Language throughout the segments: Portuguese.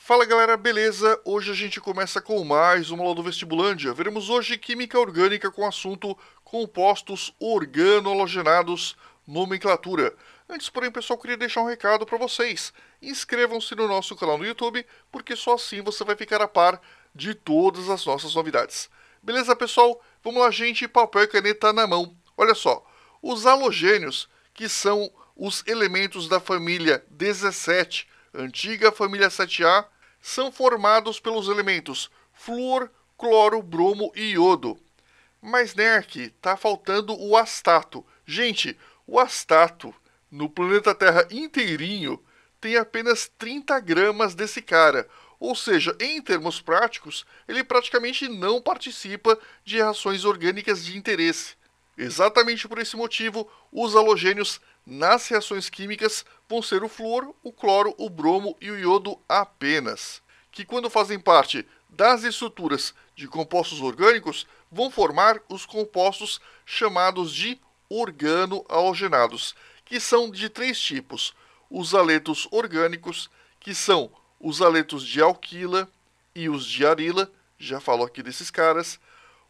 Fala galera, beleza? Hoje a gente começa com mais uma aula do Vestibulândia. Veremos hoje Química Orgânica com o assunto Compostos Organo-Halogenados, nomenclatura. Antes, porém, pessoal, queria deixar um recado para vocês. Inscrevam-se no nosso canal no YouTube, porque só assim você vai ficar a par de todas as nossas novidades. Beleza, pessoal? Vamos lá, gente, papel e caneta na mão. Olha só, os halogênios, que são os elementos da família 17, antiga família 7A, são formados pelos elementos flúor, cloro, bromo e iodo. Mas, Nerk, tá faltando o astato. Gente, o astato, no planeta Terra inteirinho, tem apenas 30 gramas desse cara. Ou seja, em termos práticos, ele praticamente não participa de reações orgânicas de interesse. Exatamente por esse motivo, os halogênios nas reações químicas vão ser o flúor, o cloro, o bromo e o iodo apenas, que quando fazem parte das estruturas de compostos orgânicos, vão formar os compostos chamados de organo-halogenados, que são de três tipos: os haletos orgânicos, que são os haletos de alquila e os de arila, já falo aqui desses caras,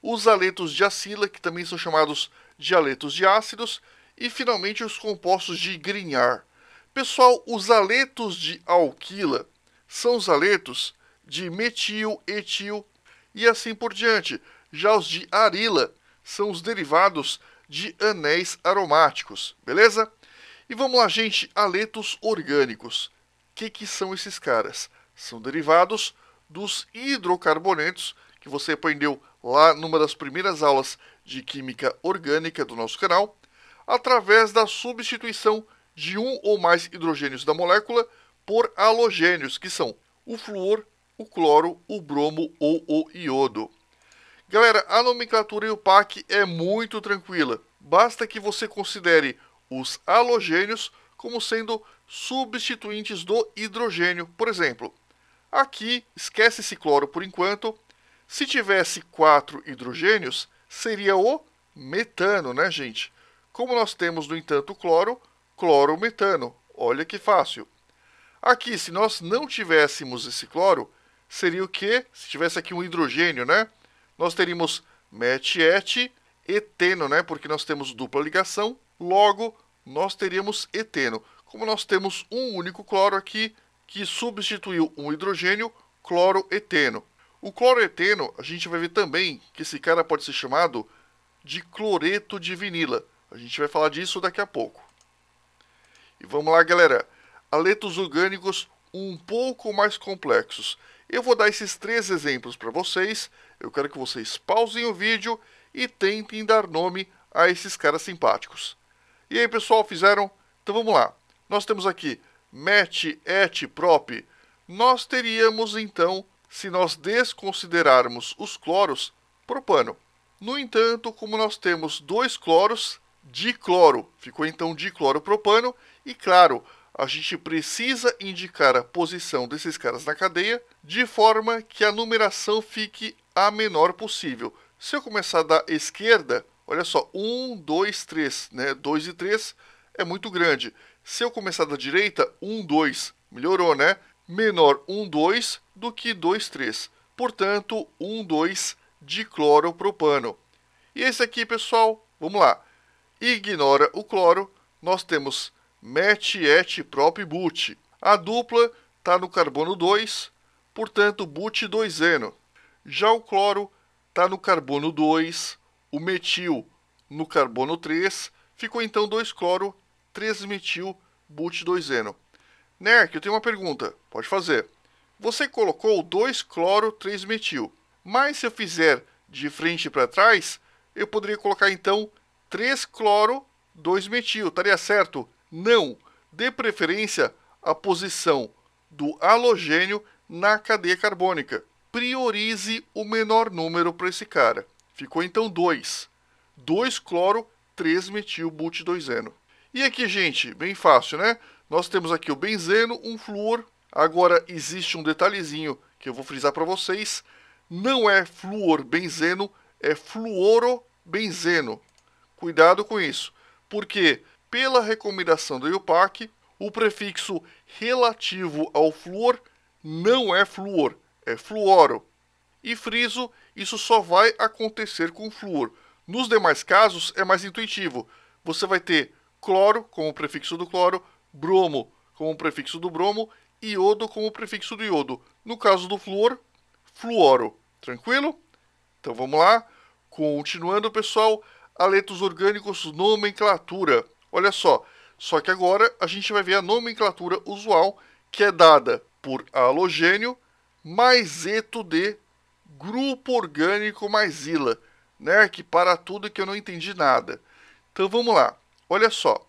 os haletos de acila, que também são chamados de haletos de ácidos, e finalmente os compostos de Grignard. Pessoal, os haletos de alquila são os haletos de metil, etil e assim por diante. Já os de arila são os derivados de anéis aromáticos, beleza? E vamos lá, gente, haletos orgânicos. O que são esses caras? São derivados dos hidrocarbonetos, que você aprendeu lá numa das primeiras aulas de química orgânica do nosso canal, através da substituição de um ou mais hidrogênios da molécula por halogênios, que são o flúor, o cloro, o bromo ou o iodo. Galera, a nomenclatura IUPAC é muito tranquila. Basta que você considere os halogênios como sendo substituintes do hidrogênio. Por exemplo, aqui, esquece esse cloro por enquanto. Se tivesse 4 hidrogênios, seria o metano, né, gente? Como nós temos, no entanto, o cloro, cloro-metano. Olha que fácil. Aqui, se nós não tivéssemos esse cloro, seria o quê? Se tivesse aqui um hidrogênio, né? Nós teríamos metiete, eteno, né? Porque nós temos dupla ligação, logo nós teríamos eteno. Como nós temos um único cloro aqui, que substituiu um hidrogênio, cloroeteno. O cloroeteno, a gente vai ver também que esse cara pode ser chamado de cloreto de vinila. A gente vai falar disso daqui a pouco. E vamos lá, galera. Haletos orgânicos um pouco mais complexos. Eu vou dar esses 3 exemplos para vocês. Eu quero que vocês pausem o vídeo e tentem dar nome a esses caras simpáticos. E aí, pessoal, fizeram? Então vamos lá. Nós temos aqui met, et, prop. Nós teríamos, então, se nós desconsiderarmos os cloros, propano. No entanto, como nós temos 2 cloros, dicloro. Ficou então dicloropropano. E claro, a gente precisa indicar a posição desses caras na cadeia de forma que a numeração fique a menor possível. Se eu começar da esquerda, olha só, 1, 2, 3, né? 2 e 3 é muito grande. Se eu começar da direita, 1, 2, melhorou, né? Menor 1, 2 do que 2, 3. Portanto, 1, 2 dicloropropano. E esse aqui, pessoal, vamos lá. Ignora o cloro, nós temos met, et, prop e but. A dupla está no carbono 2, portanto, but2eno. Já o cloro está no carbono 2, o metil no carbono 3, ficou então 2 cloro, 3 metil, but2eno. Nerk, eu tenho uma pergunta, pode fazer. Você colocou 2 cloro, 3 metil, mas se eu fizer de frente para trás, eu poderia colocar então 3 cloro, 2 metil, estaria certo? Não, dê preferência à posição do halogênio na cadeia carbônica. Priorize o menor número para esse cara. Ficou então 2. 2 cloro, 3 metil, but2eno. E aqui, gente, bem fácil, né? Nós temos aqui o benzeno, um flúor. Agora, existe um detalhezinho que eu vou frisar para vocês. Não é flúor-benzeno, é fluorobenzeno. Cuidado com isso, porque pela recomendação do IUPAC, o prefixo relativo ao flúor não é flúor, é fluoro. E friso, isso só vai acontecer com flúor. Nos demais casos, é mais intuitivo. Você vai ter cloro como prefixo do cloro, bromo como prefixo do bromo, iodo como prefixo do iodo. No caso do flúor, fluoro. Tranquilo? Então vamos lá. Continuando, pessoal, haletos orgânicos, nomenclatura. Olha só que agora a gente vai ver a nomenclatura usual, que é dada por halogênio mais eto de grupo orgânico mais ila, né? Que para tudo que eu não entendi nada. Então vamos lá. Olha só.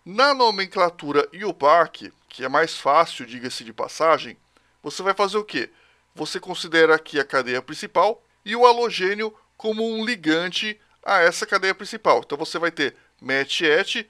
Na nomenclatura IUPAC, que é mais fácil, diga-se de passagem, você vai fazer o quê? Você considera aqui a cadeia principal e o halogênio como um ligante a essa cadeia principal. Então você vai ter MET-ET,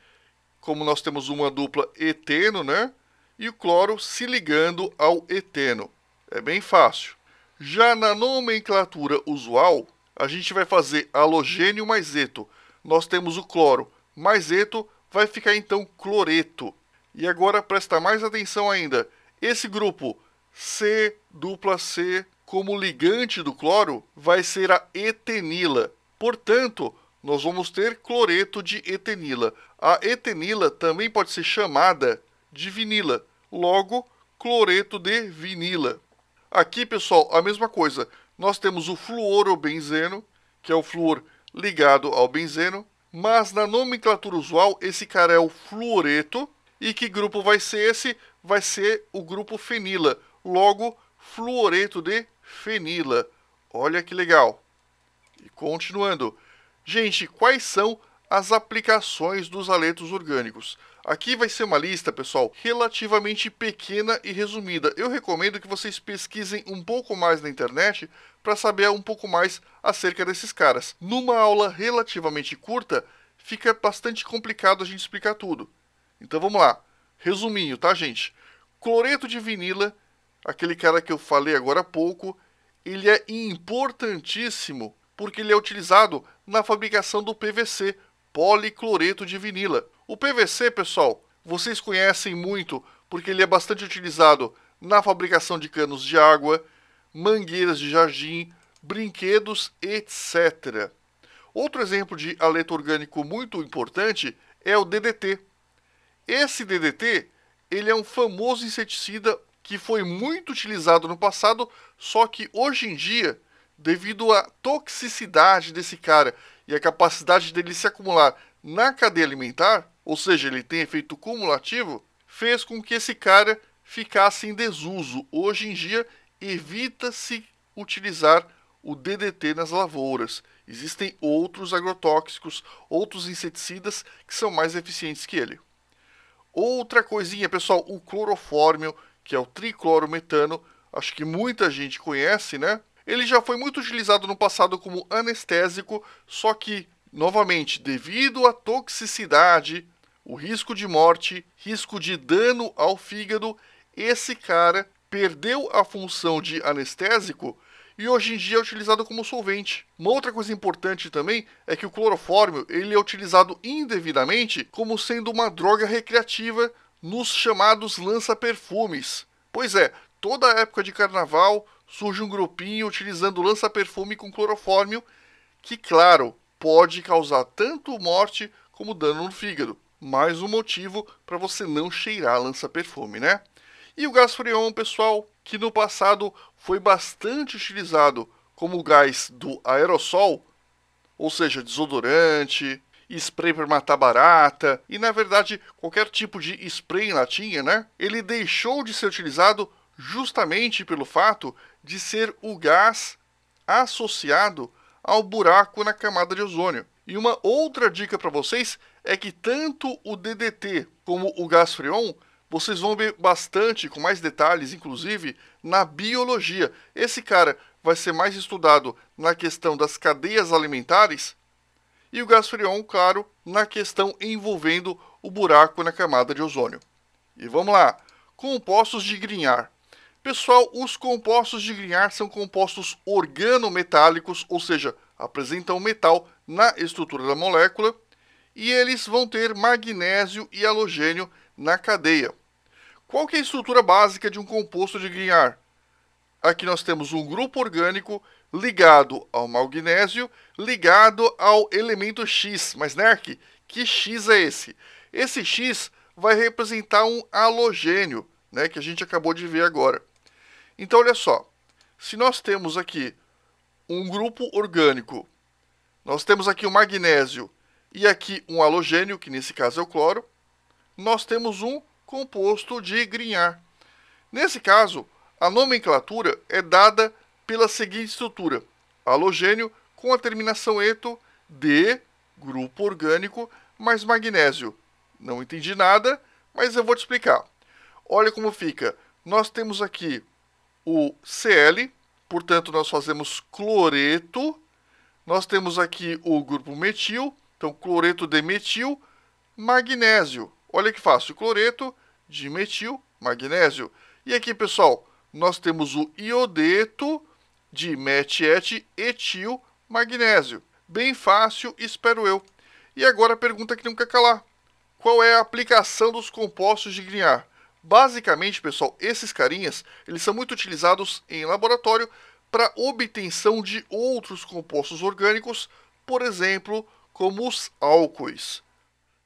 como nós temos uma dupla eteno, né? E o cloro se ligando ao eteno. É bem fácil. Já na nomenclatura usual, a gente vai fazer halogênio mais eto. Nós temos o cloro mais eto, vai ficar então cloreto. E agora presta mais atenção ainda. Esse grupo C, dupla C, como ligante do cloro, vai ser a etenila. Portanto, nós vamos ter cloreto de etenila. A etenila também pode ser chamada de vinila. Logo, cloreto de vinila. Aqui, pessoal, a mesma coisa. Nós temos o fluorobenzeno, que é o flúor ligado ao benzeno, mas na nomenclatura usual, esse cara é o fluoreto. E que grupo vai ser esse? Vai ser o grupo fenila. Logo, fluoreto de fenila. Olha que legal. E continuando. Gente, quais são as aplicações dos haletos orgânicos? Aqui vai ser uma lista, pessoal, relativamente pequena e resumida. Eu recomendo que vocês pesquisem um pouco mais na internet para saber um pouco mais acerca desses caras. Numa aula relativamente curta, fica bastante complicado a gente explicar tudo. Então vamos lá. Resuminho, tá, gente? Cloreto de vinila, aquele cara que eu falei agora há pouco, ele é importantíssimo porque ele é utilizado na fabricação do PVC, policloreto de vinila. O PVC, pessoal, vocês conhecem muito porque ele é bastante utilizado na fabricação de canos de água, mangueiras de jardim, brinquedos, etc. Outro exemplo de haleto orgânico muito importante é o DDT. Esse DDT, ele é um famoso inseticida que foi muito utilizado no passado, só que hoje em dia, devido à toxicidade desse cara e a capacidade dele se acumular na cadeia alimentar, ou seja, ele tem efeito cumulativo, fez com que esse cara ficasse em desuso. Hoje em dia, evita-se utilizar o DDT nas lavouras. Existem outros agrotóxicos, outros inseticidas que são mais eficientes que ele. Outra coisinha, pessoal, o clorofórmio, que é o triclorometano, acho que muita gente conhece, né? Ele já foi muito utilizado no passado como anestésico, só que, novamente, devido à toxicidade, o risco de morte, risco de dano ao fígado, esse cara perdeu a função de anestésico e hoje em dia é utilizado como solvente. Uma outra coisa importante também é que o clorofórmio ele é utilizado indevidamente como sendo uma droga recreativa nos chamados lança-perfumes. Pois é, toda época de carnaval surge um grupinho utilizando lança-perfume com clorofórmio que, claro, pode causar tanto morte como dano no fígado. Mais um motivo para você não cheirar lança-perfume, né? E o gás freon, pessoal, que no passado foi bastante utilizado como gás do aerossol, ou seja, desodorante, spray para matar barata, e na verdade qualquer tipo de spray em latinha, né? Ele deixou de ser utilizado justamente pelo fato de ser o gás associado ao buraco na camada de ozônio. E uma outra dica para vocês é que tanto o DDT como o gás freon vocês vão ver bastante, com mais detalhes, inclusive, na biologia. Esse cara vai ser mais estudado na questão das cadeias alimentares e o gás freon, claro, na questão envolvendo o buraco na camada de ozônio. E vamos lá, compostos de Grignard. Pessoal, os compostos de Grignard são compostos organometálicos, ou seja, apresentam metal na estrutura da molécula, e eles vão ter magnésio e halogênio na cadeia. Qual que é a estrutura básica de um composto de Grignard? aqui nós temos um grupo orgânico ligado ao magnésio, ligado ao elemento X. Mas, Nerk, que X é esse? Esse X vai representar um halogênio, né, que a gente acabou de ver agora. Então, olha só. Se nós temos aqui um grupo orgânico, nós temos aqui o magnésio e aqui um halogênio, que nesse caso é o cloro, nós temos um composto de Grignard. Nesse caso, a nomenclatura é dada pela seguinte estrutura: halogênio com a terminação eto de grupo orgânico mais magnésio. Não entendi nada, mas eu vou te explicar. Olha como fica. Nós temos aqui o Cl, portanto nós fazemos cloreto. Nós temos aqui o grupo metil, então cloreto de metil, magnésio. Olha que fácil, cloreto de metil, magnésio. E aqui, pessoal, nós temos o iodeto de metiete, etil, magnésio. Bem fácil, espero eu. E agora a pergunta que não quer calar. Qual é a aplicação dos compostos de Grignard? Basicamente, pessoal, esses carinhas, eles são muito utilizados em laboratório para obtenção de outros compostos orgânicos, por exemplo, como os álcoois.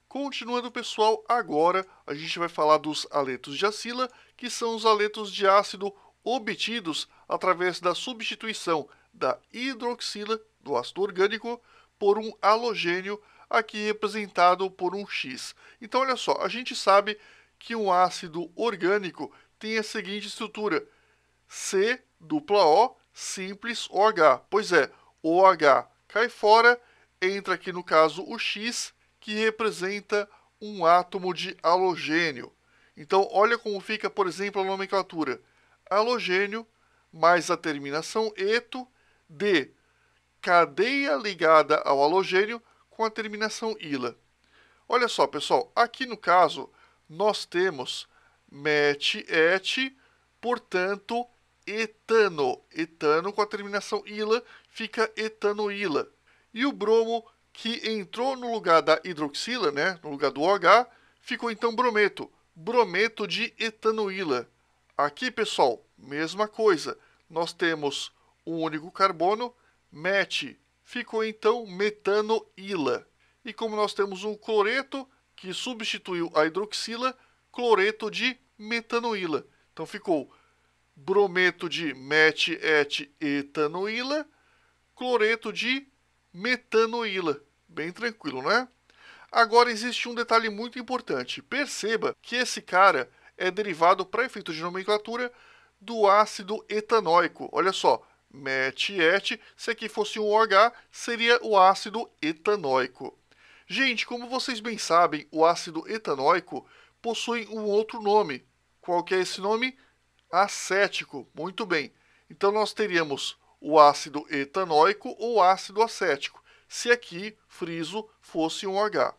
Continuando, pessoal, agora a gente vai falar dos haletos de acila, que são os haletos de ácido obtidos através da substituição da hidroxila, do ácido orgânico, por um halogênio, aqui representado por um X. Então, olha só, a gente sabe que um ácido orgânico tem a seguinte estrutura: C-O simples OH. Pois é, OH cai fora, entra aqui no caso o X, que representa um átomo de halogênio. Então, olha como fica, por exemplo, a nomenclatura: halogênio mais a terminação eto de cadeia ligada ao halogênio com a terminação ila. Olha só, pessoal, aqui no caso nós temos metiete, portanto, etano. Etano com a terminação ila fica etanoíla. E o bromo, que entrou no lugar da hidroxila, né, no lugar do OH, ficou então brometo. Brometo de etanoíla. Aqui, pessoal, mesma coisa. Nós temos um único carbono, met, ficou então metanoíla. E como nós temos um cloreto, que substituiu a hidroxila, cloreto de metanoíla. Então ficou brometo de metietanoíla, cloreto de metanoíla. Bem tranquilo, né? Agora existe um detalhe muito importante. Perceba que esse cara é derivado, para efeito de nomenclatura, do ácido etanóico. Olha só, metiete, se aqui fosse um OH, seria o ácido etanóico. Gente, como vocês bem sabem, o ácido etanóico possui um outro nome. Qual que é esse nome? Acético. Muito bem. Então nós teríamos o ácido etanóico ou ácido acético, se aqui, friso, fosse um H.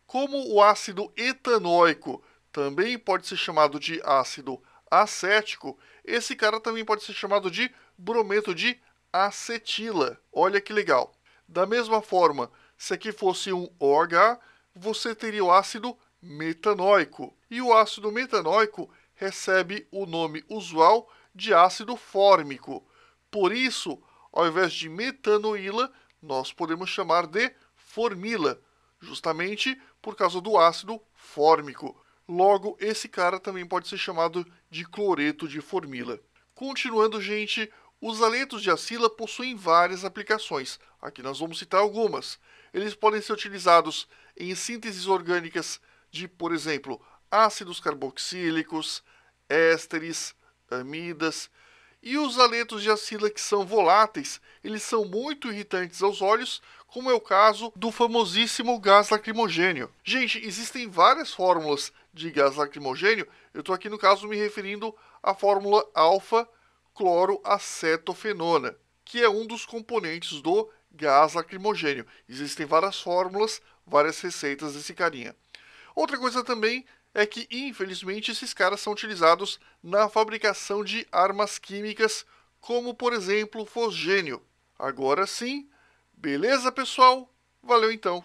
Como o ácido etanóico também pode ser chamado de ácido acético, esse cara também pode ser chamado de brometo de acetila. Olha que legal. Da mesma forma, se aqui fosse um OH, você teria o ácido metanóico. E o ácido metanóico recebe o nome usual de ácido fórmico. Por isso, ao invés de metanoíla, nós podemos chamar de formila, justamente por causa do ácido fórmico. Logo, esse cara também pode ser chamado de cloreto de formila. Continuando, gente, os haletos de acila possuem várias aplicações. Aqui nós vamos citar algumas. Eles podem ser utilizados em sínteses orgânicas de, por exemplo, ácidos carboxílicos, ésteres, amidas. E os haletos de acila que são voláteis, eles são muito irritantes aos olhos, como é o caso do famosíssimo gás lacrimogênio. Gente, existem várias fórmulas de gás lacrimogênio. Eu estou aqui no caso me referindo à fórmula alfa-cloroacetofenona, que é um dos componentes do gás lacrimogênio. Existem várias fórmulas, várias receitas desse carinha. Outra coisa também é que, infelizmente, esses caras são utilizados na fabricação de armas químicas, como, por exemplo, o fosgênio. Agora sim, beleza, pessoal? Valeu então!